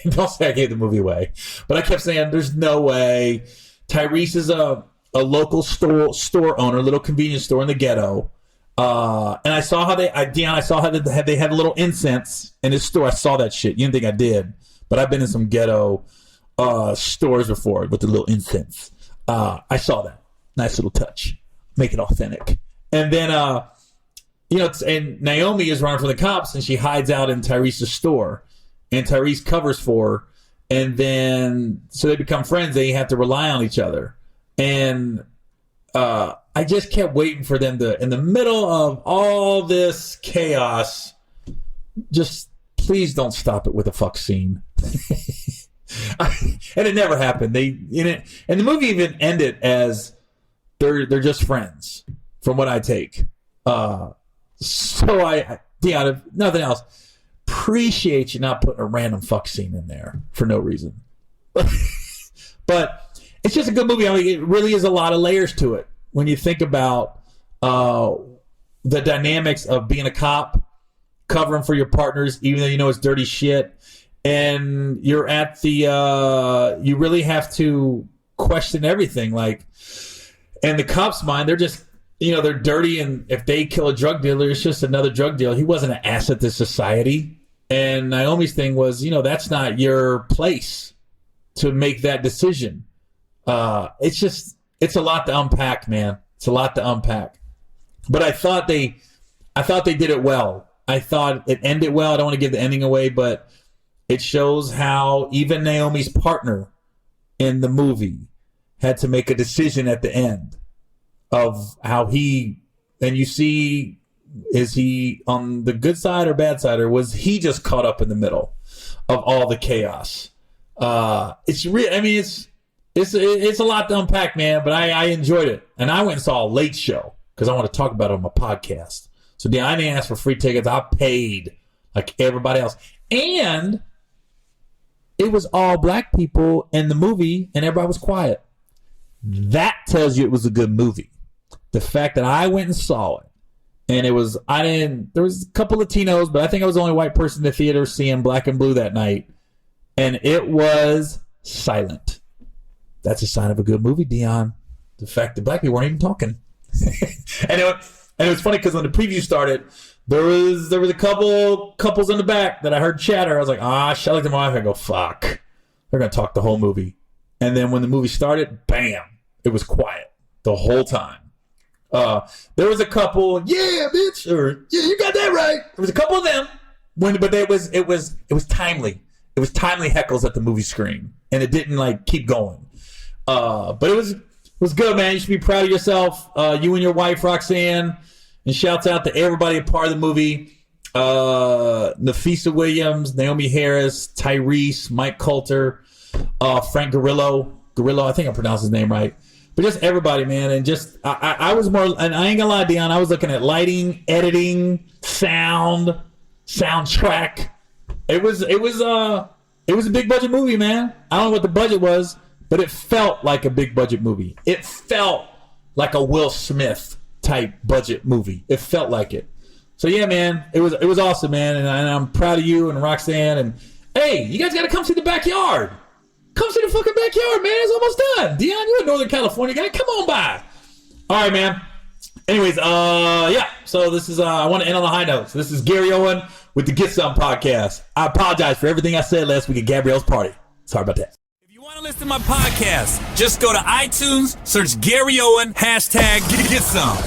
Don't say I gave the movie away. But I kept saying, there's no way. Tyrese is a local store owner, little convenience store in the ghetto. And I saw how they had a little incense in his store. I saw that shit. You didn't think I did. But I've been in some ghetto stores before with the little incense. I saw that. Nice little touch. Make it authentic. And then, and Naomi is running from the cops, and she hides out in Tyrese's store. And Tyrese covers for her. And then, so they become friends. They have to rely on each other. And I just kept waiting for them to, in the middle of all this chaos, just please don't stop it with a fuck scene. And it never happened. And the movie even ended as they're just friends, from what I take. So Deanna, if nothing else, appreciate you not putting a random fuck scene in there for no reason. But it's just a good movie. I mean, it really is a lot of layers to it when you think about the dynamics of being a cop, covering for your partners, even though it's dirty shit. And you're at the, you really have to question everything. Like, in the cop's mind, they're just, they're dirty. And if they kill a drug dealer, it's just another drug dealer. He wasn't an asset to society. And Naomi's thing was, that's not your place to make that decision. It's a lot to unpack, man. It's a lot to unpack. But I thought they did it well. I thought it ended well. I don't want to give the ending away, but it shows how even Naomi's partner in the movie had to make a decision at the end of how and you see, is he on the good side or bad side, or was he just caught up in the middle of all the chaos? It's real. I mean, it's a lot to unpack, man, but I enjoyed it. And I went and saw a late show because I want to talk about it on my podcast. So I didn't ask for free tickets. I paid like everybody else. And it was all black people in the movie and everybody was quiet. That tells you it was a good movie. The fact that I went and saw it, and there was a couple Latinos, but I think I was the only white person in the theater seeing Black and Blue that night. And it was silent. That's a sign of a good movie, Dion. The fact that black people weren't even talking. And it was funny because when the preview started, there was a couple couples in the back that I heard chatter. I was like, I looked at my wife and I go, fuck. They're going to talk the whole movie. And then when the movie started, bam, it was quiet the whole time. There was a couple, yeah, bitch, or yeah, you got that right. There was a couple of them, but it was timely. It was timely heckles at the movie screen, and it didn't keep going. But it was good, man. You should be proud of yourself. You and your wife, Roxanne, and shouts out to everybody a part of the movie. Nafisa Williams, Naomi Harris, Tyrese, Mike Coulter, Frank Grillo, I think I pronounced his name right. But just everybody, man, and just I was more, and I ain't gonna lie, Dion, I was looking at lighting, editing, soundtrack. It was a big budget movie, man. I don't know what the budget was, but it felt like a big budget movie. It felt like a Will Smith type budget movie. It felt like it. So yeah, man, it was awesome, man, and I'm proud of you and Roxanne. And hey, you guys got to come see the backyard. Come see the fucking backyard, man. It's almost done. Dion, you're a Northern California guy. Come on by. All right, man. Anyways, yeah. So this is, I want to end on a high note. So this is Gary Owen with the Get Some podcast. I apologize for everything I said last week at Gabrielle's party. Sorry about that. If you want to listen to my podcast, just go to iTunes, search Gary Owen, #Get Some.